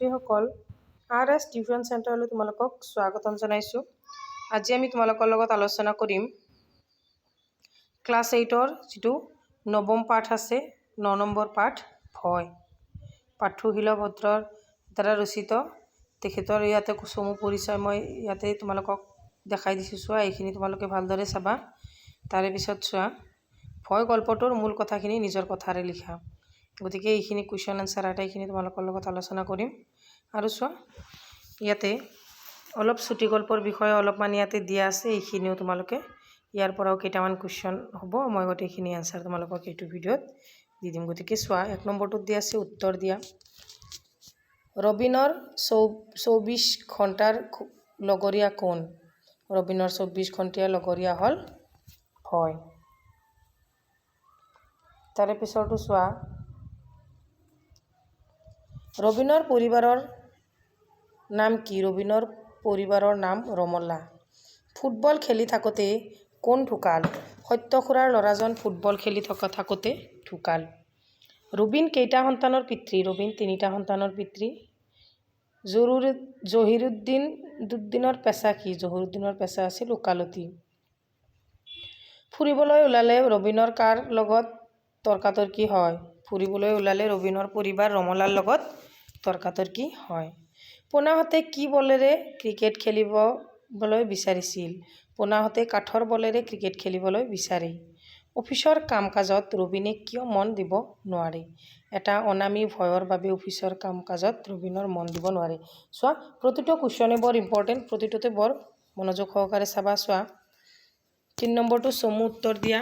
ছাত্ৰীসকল RS tuition চেণ্টাৰলৈ তোমালোকক স্বাগতম জনাইছোঁ। আজি আমি তোমালোকৰ লগত আলোচনা কৰিম ক্লাছ 8ৰ যিটো নৱম পাঠ আছে, 9 নম্বৰ পাঠ ভয়। পাঠশীল ভদ্ৰৰ দ্বাৰা ৰচিত। তেখেতৰ ইয়াতে চমু পৰিচয় মই ইয়াতে তোমালোকক দেখাই দিছোঁ। চোৱা, এইখিনি তোমালোকে ভালদৰে চাবা। তাৰে পিছত চোৱা, ভয় গল্পটোৰ মূল কথাখিনি নিজৰ কথাৰে লিখা। গতিকে এইখিনি কুৱেশ্যন আনচাৰ আটাইখিনি তোমালোকৰ লগত আলোচনা কৰিম। আৰু চোৱা, ইয়াতে অলপ চুটি গল্পৰ বিষয়ে অলপমান ইয়াতে দিয়া আছে। এইখিনিও তোমালোকে ইয়াৰ পৰাও কেইটামান কুৱেশ্যন হ'ব। মই গোটেইখিনি আনচাৰ তোমালোকক এইটো ভিডিঅ'ত দি দিম। গতিকে চোৱা, 1 নম্বৰটোত দিয়া আছে উত্তৰ দিয়া। ৰবিনৰ 24 ঘণ্টাৰ লগৰীয়া কোন? ৰবিনৰ 24 ঘণ্টীয়া লগৰীয়া হ'ল ভয়। তাৰে পিছৰটো চোৱা, ৰবিনৰ পৰিবাৰৰ নাম কি? ৰবিনৰ পৰিবাৰৰ নাম ৰমলা। ফুটবল খেলি থাকোঁতে কোন ঢুকাল? সত্য খুৰাৰ ল'ৰাজন ফুটবল খেলি থাকোঁতে ঢুকাল। ৰবিন কেইটা সন্তানৰ পিতৃ? ৰবিন 3টা সন্তানৰ পিতৃ। জহিৰুদ্দিনৰ পেচা কি? জহিৰুদ্দিনৰ পেচা আছিল ওকালতি। ফুৰিবলৈ ওলালে ৰবিনৰ কাৰ লগত তৰ্কাতৰ্কি হয়? ফুৰিবলৈ ওলালে ৰবিনৰ পৰিবাৰ ৰমলাৰ লগত তৰ্কাতৰ্কি হয়। পোনাহঁতে কি বলেৰে ক্ৰিকেট খেলিবলৈ বিচাৰিছিল? পোনাহঁতে কাঠৰ বলেৰে ক্ৰিকেট খেলিবলৈ বিচাৰে। অফিচৰ কাম কাজত ৰবিনে কিয় মন দিব নোৱাৰে? এটা অনামী ভয়ৰ বাবে অফিচৰ কাম কাজত ৰবিনৰ মন দিব নোৱাৰে। চোৱা, প্ৰতিটো কুৱেশ্যনে বৰ ইম্পৰ্টেণ্ট, প্ৰতিটোতে বৰ মনোযোগ সহকাৰে চাবা। চোৱা, 3 নম্বৰটো চমু উত্তৰ দিয়া।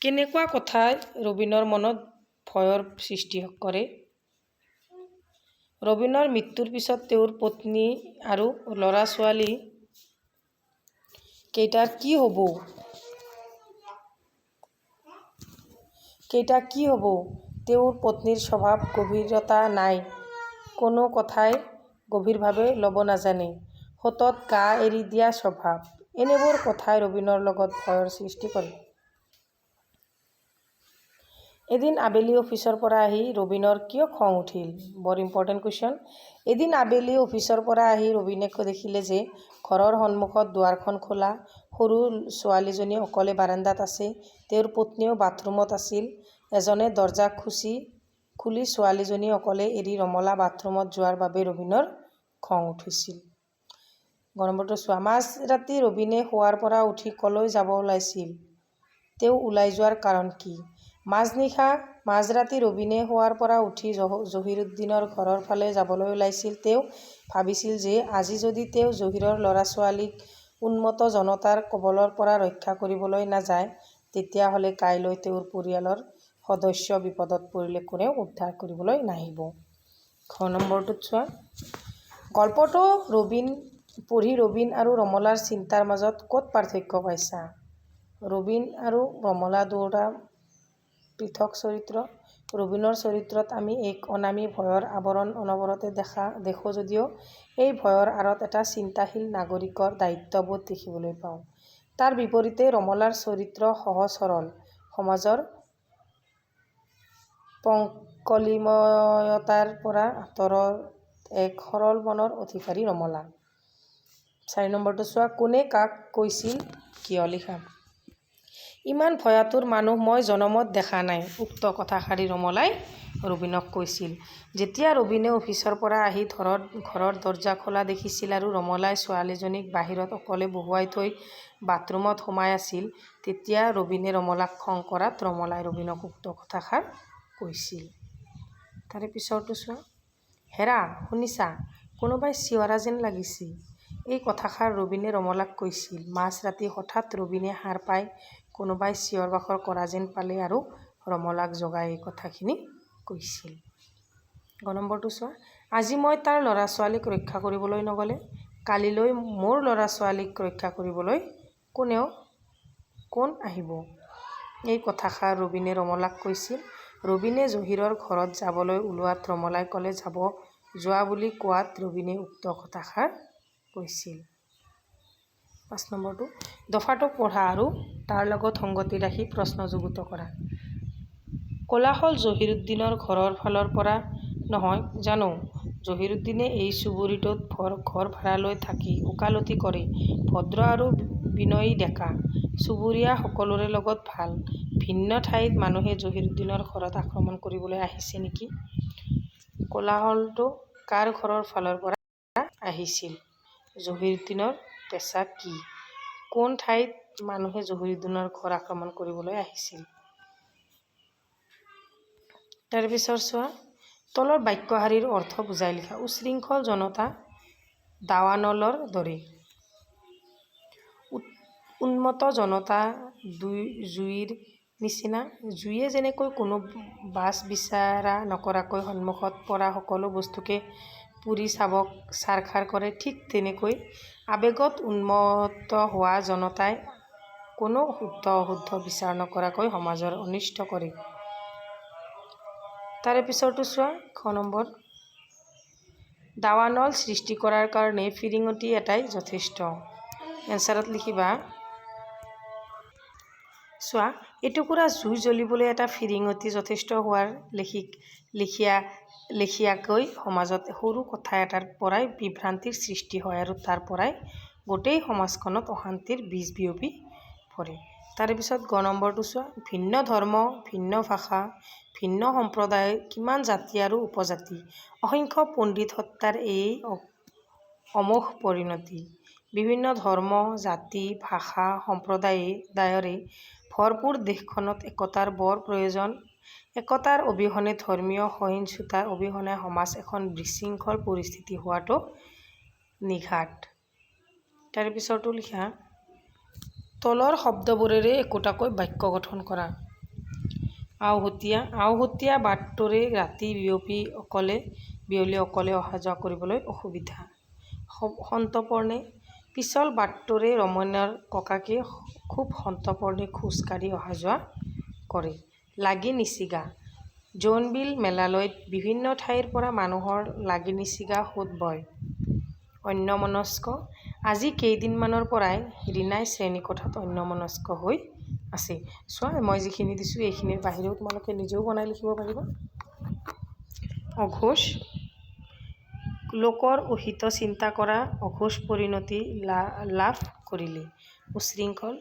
কেনেকুৱা কথাই ৰবিনৰ মনত ভয়ৰ সৃষ্টি কৰে? ৰবিনৰ মৃত্যুৰ পিছত তেওঁৰ পত্নী আৰু ল'ৰা ছোৱালী কেইটাৰ কি হ'ব? তেওঁৰ পত্নীৰ স্বভাৱ গভীৰতা নাই, কোনো কথাই গভীৰভাৱে ল'ব নাজানে, সতত গা এৰি দিয়া স্বভাৱ। এনেবোৰ কথাই ৰবিনৰ লগত ভয়ৰ সৃষ্টি কৰে। এদিন আবেলি অফিচৰ পৰা আহি ৰবিনৰ কিয় খং উঠিল? বৰ ইম্পৰ্টেণ্ট কুৱেশ্যন। এদিন আবেলি অফিচৰ পৰা আহি ৰবিনে দেখিলে যে ঘৰৰ সন্মুখত দুৱাৰখন খোলা, সৰু ছোৱালীজনী অকলে বাৰান্দাত আছে, তেওঁৰ পত্নীও বাথৰুমত আছিল। এজনে দৰজা খুলি ছোৱালীজনী অকলে এৰি ৰমলা বাথৰুমত যোৱাৰ বাবে ৰবিনৰ খং উঠিছিল। নম্বৰটো চোৱা, মাজৰাতি ৰবিনে শোৱাৰ পৰা উঠি কলৈ যাব ওলাইছিল? তেওঁ ওলাই যোৱাৰ কাৰণ কি? মাজৰাতি ৰবিনে শোৱাৰ পৰা উঠি জহিৰুদ্দিনৰ ঘৰৰ ফালে যাবলৈ ওলাইছিল। তেওঁ ভাবিছিল যে আজি যদি তেওঁ জহিৰৰ ল'ৰা ছোৱালীক উন্মত্ত জনতাৰ কবলৰ পৰা ৰক্ষা কৰিবলৈ নাযায়, তেতিয়াহ'লে কাইলৈ তেওঁৰ পৰিয়ালৰ সদস্য বিপদত পৰিলে কোনেও উদ্ধাৰ কৰিবলৈ নাহিব। ঘ নম্বৰটোত চোৱা, গল্পটো পঢ়ি ৰবিন আৰু ৰমলাৰ চিন্তাৰ মাজত ক'ত পাৰ্থক্য পাইছা? ৰবিন আৰু ৰমলা দুয়োটা পৃথক চৰিত্ৰ। ৰবিনৰ চৰিত্ৰত আমি এক অনামী ভয়ৰ আৱৰণ অনবৰতে দেখোঁ যদিও এই ভয়ৰ আঁৰত এটা চিন্তাশীল নাগৰিকৰ দায়িত্ববোধ দেখিবলৈ পাওঁ। তাৰ বিপৰীতে ৰমলাৰ চৰিত্ৰ সহজ সৰল, সমাজৰ পংকলিময়তাৰ পৰা আঁতৰত এক সৰল মনৰ অধিকাৰী ৰমলা। 4 নম্বৰটো চোৱা, কোনে কাক কৈছিল কিয়? লিখা। ইমান ভয়াতুৰ মানুহ মই জনমত দেখা নাই, উক্ত কথাষাৰি ৰমলাই ৰবিনক কৈছিল। যেতিয়া ৰবিনে অফিচৰ পৰা আহি ঘৰৰ দৰজা খোলা দেখিছিল আৰু ৰমলাই ছোৱালীজনীক বাহিৰত অকলে বহুৱাই থৈ বাথৰুমত সোমাই আছিল, তেতিয়া ৰবিনে ৰমলাক খং কৰাত ৰমলাই ৰবিনক উক্ত কথাষাৰ কৈছিল। তাৰে পিছৰটো চোৱা, হেৰা শুনিছা, কোনোবাই চিঞৰা যেন লাগিছে। এই কথাষাৰ ৰবিনে ৰমলাক কৈছিল। মাজৰাতি হঠাৎ ৰবিনে সাৰ পাই কোনোবাই চিঞৰ বাখৰ কৰা যেন পালে আৰু ৰমলাক জগাই এই কথাখিনি কৈছিল। গ নম্বৰটো চোৱা, আজি মই তাৰ ল'ৰা ছোৱালীক ৰক্ষা কৰিবলৈ নগ'লে কালিলৈ মোৰ ল'ৰা ছোৱালীক ৰক্ষা কৰিবলৈ কোন আহিব? এই কথাষাৰ ৰবিনে ৰমলাক কৈছিল। ৰবিনে জহিৰৰ ঘৰত যাবলৈ ওলোৱাত ৰমলাই ক'লে যোৱা বুলি কোৱাত ৰবিনে উক্ত কথাষাৰ কৈছিল। 5 নম্বৰটো, দফাটো পঢ়া আৰু তাৰ লগত সংগতি ৰাখি প্ৰশ্ন যুগুত কৰা। কোলাহল জহিৰুদ্দিনৰ ঘৰৰ ফালৰ পৰা নহয় জানো? জহিৰুদ্দিনে এই চুবুৰীটোত ঘৰ ভাড়ালৈ থাকি ওকালতি কৰে। ভদ্ৰ আৰু বিনয়ী ডেকা। চুবুৰীয়া সকলোৰে লগত ভাল। ভিন্ন ঠাইত মানুহে জহিৰুদ্দিনৰ ঘৰত আক্ৰমণ কৰিবলৈ আহিছে নেকি? কোলাহলটো কাৰ ঘৰৰ ফালৰ পৰা আহিছিল? জহিৰুদ্দিনৰ পেচা কি? কোন ঠাইত মানুহে জহিৰুদ্দিনৰ ঘৰ আক্ৰমণ কৰিবলৈ আহিছিল? তাৰপিছত চোৱা, তলৰ বাক্যশাৰীৰ অৰ্থ বুজাই লিখা। উচ্ছৃংখল জনতা দাৱানলৰ দৰে। উন্মত্ত জনতা জুইৰ নিচিনা। জুইয়ে যেনেকৈ কোনো বাছ বিচাৰা নকৰাকৈ সন্মুখত পৰা সকলো বস্তুকে পুৰি ছাৰখাৰ কৰে, ঠিক তেনেকৈ আৱেগত উন্মত্ত হোৱা জনতাই কোনো শুদ্ধ অশুদ্ধ বিচাৰ নকৰাকৈ সমাজৰ অনিষ্ট কৰে। তাৰে পিছৰটো চোৱা, খ নম্বৰ। দাৱানল সৃষ্টি কৰাৰ কাৰণে ফিৰিঙতি এটাই যথেষ্ট। এনচাৰত লিখিবা। চোৱা, এটুকুৰা জুই জ্বলিবলৈ এটা ফিৰিঙতি যথেষ্ট হোৱাৰ লেখীয়াকৈ সমাজত সৰু কথা এটাৰ পৰাই বিভ্ৰান্তিৰ সৃষ্টি হয় আৰু তাৰ পৰাই গোটেই সমাজখনত অশান্তিৰ বীজ বিয়পি পৰে। তাৰে পিছত গ নম্বৰটো চোৱা। ভিন্ন ধৰ্ম, ভিন্ন ভাষা, ভিন্ন সম্প্ৰদায়, কিমান জাতি আৰু উপজাতি, অসংখ্য পণ্ডিত হত্যাৰ এই অমোঘ পৰিণতি। বিভিন্ন ধৰ্ম, জাতি, ভাষা, সম্প্ৰদায়েৰে ভৰপূৰ দেশখনত একতাৰ বৰ প্ৰয়োজন। একতাৰ অবিহনে, ধৰ্মীয় সহিষ্ণুতাৰ অবিহনে সমাজ এখন বিশৃংখল পৰিস্থিতি হোৱাটো নিঘাত। তাৰে পিছৰটো লিখা। তলৰ শব্দবোৰেৰে একোটাকৈ বাক্য গঠন কৰা। আওহতীয়া। আওহতীয়া বাটটোৰে ৰাতি বিয়লি অকলে অহা যোৱা কৰিবলৈ অসুবিধা। সন্তৰ্পণে। পিছল বাটটোৰে ৰমণীৰ ককাকে খুব সন্তৰ্পণে খোজ কাঢ়ি অহা যোৱা কৰে। লাগি নিছিগা। জোনবিল মেলালৈত বিভিন্ন ঠাইৰ পৰা মানুহৰ লাগি নিছিগা সোঁত বয়। অন্যমনস্ক। আজি কেইদিনমানৰ পৰাই ৰীনাই শ্ৰেণীকোঠাত অন্যমনস্ক হৈ আছে। চোৱা, মই যিখিনি দিছোঁ এইখিনিৰ বাহিৰেও তোমালোকে নিজেও বনাই লিখিব পাৰিবা। অঘোষ। লোকৰ অহিত চিন্তা কৰা অঘোষ পৰিণতি লাভ কৰিলে। উচ্ছৃংখল।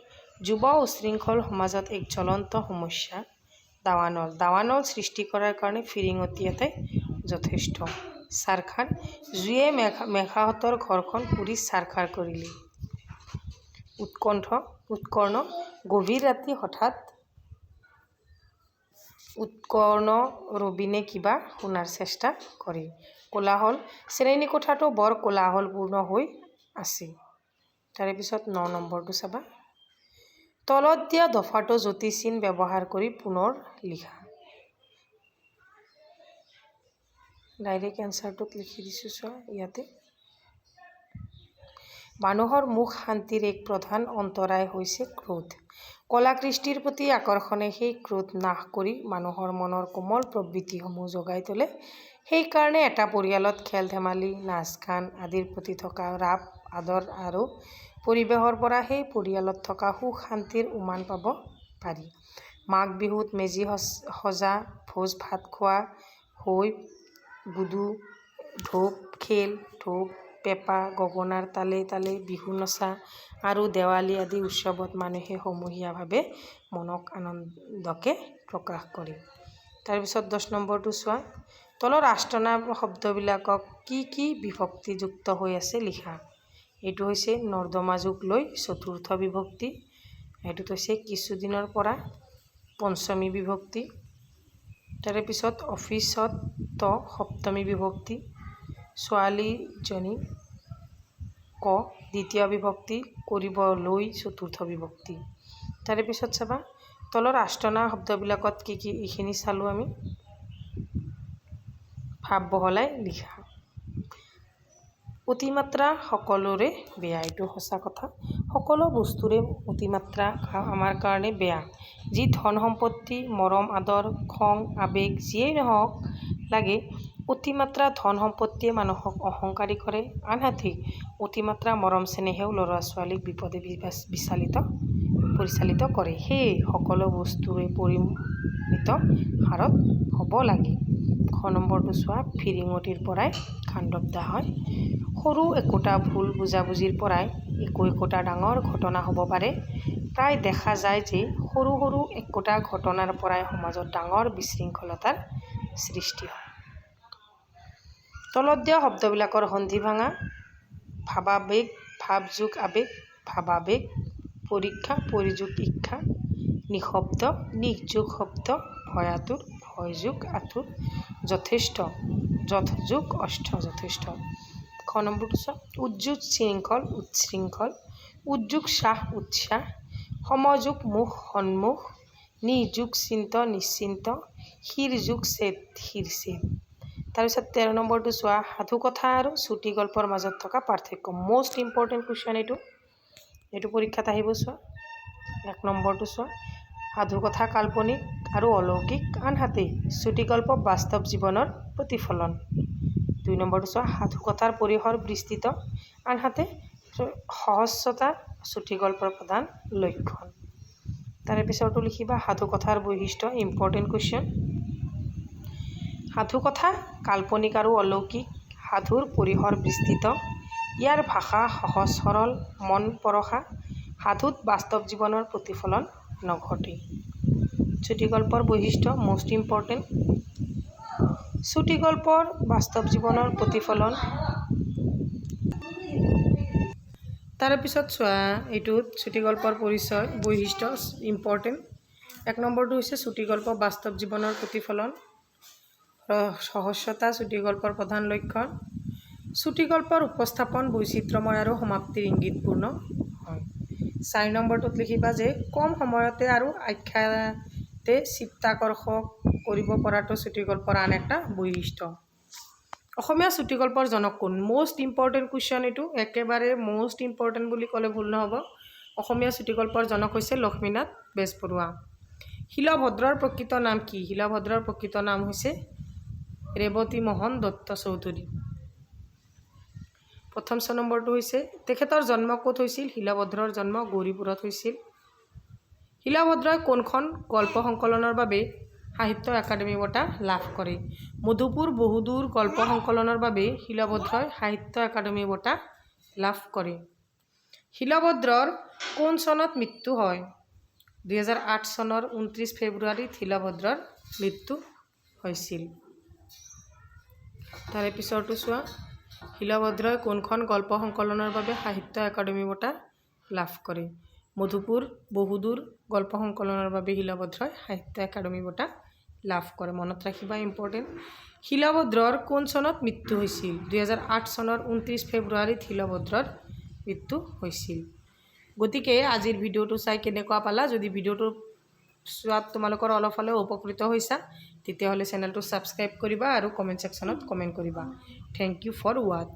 যুৱ উচ্ছৃংখল সমাজত এক জ্বলন্ত সমস্যা। দাৱানল। দাৱানল সৃষ্টি কৰাৰ কাৰণে ফিৰিঙতি এটাই যথেষ্ট। ছাৰখাৰ। জুইয়ে মেঘাহঁতৰ ঘৰখন পুৰি ছাৰখাৰ কৰিলে। উৎকৰ্ণ। গভীৰ ৰাতি হঠাৎ উৎকৰ্ণ ৰবিনে কিবা শুনাৰ চেষ্টা কৰে। কোলাহল। শ্ৰেণীকোঠাটো বৰ কোলাহলপূৰ্ণ হৈ আছে। তাৰে পিছত ৯ নম্বৰটো চাবা। তলত দিয়া দফাটো যতিচিহ্ন ব্যৱহাৰ কৰি পুনৰ লিখা। ডাইৰেক্ট এনচাৰটোত লিখি দিছোঁ চোৱা ইয়াতে। মানুহৰ মুখ শান্তিৰ এক প্ৰধান অন্তৰায় হৈছে ক্ৰোধ। কলাকৃষ্টিৰ প্ৰতি আকৰ্ষণে সেই ক্ৰোধ নাশ কৰি মানুহৰ মনৰ কোমল প্ৰবৃত্তিসমূহ জগাই তোলে। সেইকাৰণে এটা পৰিয়ালত খেল-ধেমালি, নাচ-গান আদিৰ প্ৰতি থকা ৰাপ আদৰ আৰু পৰিৱেশৰ পৰা সেই পৰিয়ালত থকা সুখ-শান্তিৰ উমান পাব পাৰি। মাঘ বিহুত মেজি সজা, ভোজ-ভাত খোৱা, হৈ গুডু, ঢোপ খেল, ঢোল, পেঁপা, গগনাৰ তালে তালে বিহু নচা আৰু দেৱালী আদি উৎসৱত মানুহে সমূহীয়াভাৱে মনক আনন্দকে প্ৰকাশ কৰে। তাৰপিছত ১০ নম্বৰটো চোৱা। তলৰ আস্তানা শব্দবিলাকক কি কি বিভক্তিযুক্ত হৈ আছে লিখা। এইটো হৈছে নৰ্দমা যোগ লৈ চতুৰ্থ বিভক্তি। এইটোত হৈছে কিছুদিনৰ পৰা পঞ্চমী বিভক্তি। তাৰে পিছত অফিচত সপ্তমী বিভক্তি। ছোৱালীজনী ক দ্বিতীয় বিভক্তি। কৰিব লৈ চতুৰ্থ বিভক্তি। তাৰে পিছত চাবা, তলৰ আস্তানা শব্দবিলাকত কি কি এইখিনি চালোঁ আমি। ভাৱ বহলাই লিখা। অতিমাত্ৰা সকলোৰে বেয়া। এইটো সঁচা কথা। সকলো বস্তুৰে অতিমাত্ৰা আমাৰ কাৰণে বেয়া। যি ধন সম্পত্তি, মৰম আদৰ, খং আৱেগ যিয়েই নহওক লাগে, অতিমাত্ৰা ধন সম্পত্তিয়ে মানুহক অহংকাৰী কৰে। আনহাতে অতিমাত্ৰা মৰম চেনেহেও ল'ৰা ছোৱালীক বিপদে পৰিচালিত কৰে। সেয়ে সকলো বস্তুৰে পৰিমিত হাৰত হ'ব লাগে। খ নম্বৰটো চোৱা ফিৰিঙতিৰ পৰাই খাণ্ডৱ হয়। সৰু একোটা ভুল বুজাবুজিৰ পৰাই একোটা ডাঙৰ ঘটনা হ'ব পাৰে। প্ৰায় দেখা যায় যে সৰু সৰু একোটা ঘটনাৰ পৰাই সমাজত ডাঙৰ বিশৃংখলতাৰ সৃষ্টি হয়। তলত দিয়া শব্দবিলাকৰ সন্ধি ভাঙা। ভাৱাবেগ, ভাৱ যোগ আবেগ, ভাৱাবেগ, পৰীক্ষা, পৰিযোগ ইচ্ছা, নিঃশব্দ, নিঃযোগ শব্দ, ভয়াতুৰ, ভয় যোগ আতুৰ, যথেষ্ট, যথ যোগ অস্থ, যথেষ্ট। খ নম্বৰটো চোৱা উদ্যোগ শৃংখল, উচ্ছৃংখল, উদ্যোগ চাহ, উৎসাহ, সমযোগ মুখ, সন্মুখ, নিযোগ চিন্ত, নিশ্চিন্ত, শিৰযোগ ছেদ, শিৰছেদ। তাৰপিছত 13 নম্বৰটো চোৱা সাধুকথা আৰু চুটি গল্পৰ মাজত থকা পাৰ্থক্য। মষ্ট ইম্পৰ্টেণ্ট কুৱেশ্যন এইটো পৰীক্ষাত আহিব। চোৱা 1 নম্বৰটো চোৱা সাধুকথা কাল্পনিক আৰু অলৌকিক, আনহাতে চুটি গল্প বাস্তৱ জীৱনৰ প্ৰতিফলন। 2 নম্বৰটো চোৱা সাধুকথাৰ পৰিসৰ বিস্তৃত, আনহাতে সহস্ৰতা চুটি গল্পৰ প্ৰধান লক্ষণ। তাৰে পিছৰটো লিখিবা সাধুকথাৰ বৈশিষ্ট্য। Important question. সাধুকথা কাল্পনিক আৰু অলৌকিক, সাধুৰ পৰিসৰ বিস্তৃত, ইয়াৰ ভাষা সহজ সৰল, মন পৰশা, সাধুত বাস্তৱ জীৱনৰ প্ৰতিফলন নঘটে। চুটি গল্পৰ বৈশিষ্ট্য মষ্ট ইম্পৰ্টেণ্ট। চুটি গল্পৰ বাস্তৱ জীৱনৰ প্ৰতিফলন। তাৰে পিছত চোৱা এইটোত চুটি গল্পৰ পৰিচয় বৈশিষ্ট্য ইম্পৰ্টেণ্ট। 1 নম্বৰটো হৈছে চুটি গল্প বাস্তৱ জীৱনৰ প্ৰতিফলন। সহস্ৰতা চুটি গল্পৰ প্ৰধান লক্ষণ। চুটি গল্পৰ উপস্থাপন বৈচিত্ৰ্যময় আৰু সমাপ্তিৰ ইংগিতপূৰ্ণ হয়। 4 নম্বৰটোত লিখিবা যে কম সময়তে আৰু আখ্যাতে চিত্তাকৰ্ষক কৰিব পৰাটো চুটি গল্পৰ আন এটা বৈশিষ্ট্য। অসমীয়া চুটি গল্পৰ জনক কোন? মষ্ট ইম্পৰ্টেণ্ট কুৱেশ্যন এইটো, একেবাৰে মষ্ট ইম্পৰ্টেণ্ট বুলি ক'লে ভুল নহ'ব। অসমীয়া চুটি গল্পৰ জনক হৈছে লক্ষ্মীনাথ বেজবৰুৱা। শিলভদ্ৰৰ প্ৰকৃত নাম কি? শিলভদ্ৰৰ প্ৰকৃত নাম হৈছে ৰেৱতী মোহন দত্ত চৌধুৰী। প্ৰথম 6 নম্বৰটো হৈছে তেখেতৰ জন্ম ক'ত হৈছিল? শিলভদ্ৰৰ জন্ম গৌৰীপুৰত হৈছিল। শিলভদ্ৰই কোনখন গল্প সংকলনৰ বাবে সাহিত্য একাডেমী বঁটা লাভ কৰে? মধুপুৰ বহুদূৰ গল্প সংকলনৰ বাবে শিলভদ্ৰই সাহিত্য একাডেমী বঁটা লাভ কৰে। শিলভদ্ৰৰ কোন চনত মৃত্যু হয়? 2008 চনৰ 29 ফেব্ৰুৱাৰীত শিলভদ্ৰৰ মৃত্যু হৈছিল। তাৰে পিছৰটো চোৱা শিলভদ্ৰই কোনখন গল্প সংকলনৰ বাবে সাহিত্য একাডেমী বঁটা লাভ কৰে? মধুপুৰ বহুদূৰ গল্প সংকলনৰ বাবে শিলভদ্ৰই সাহিত্য একাডেমী বঁটা লাভ কৰে। মনত ৰাখিবা ইম্পৰ্টেণ্ট। শিলভদ্ৰৰ কোন চনত মৃত্যু হৈছিল? 2008 চনৰ 29 ফেব্ৰুৱাৰীত শিলভদ্ৰৰ মৃত্যু হৈছিল। গতিকে আজিৰ ভিডিঅ'টো চাই কেনেকুৱা পালা? যদি ভিডিঅ'টো চোৱাত তোমালোকৰ অলপ হ'লেও উপকৃত হৈছা তেতিয়াহ'লে চেনেলটো ছাবস্ক্ৰাইব কৰিবা আৰু কমেণ্ট ছেকশ্যনত কমেণ্ট কৰিবা। Thank you for watch.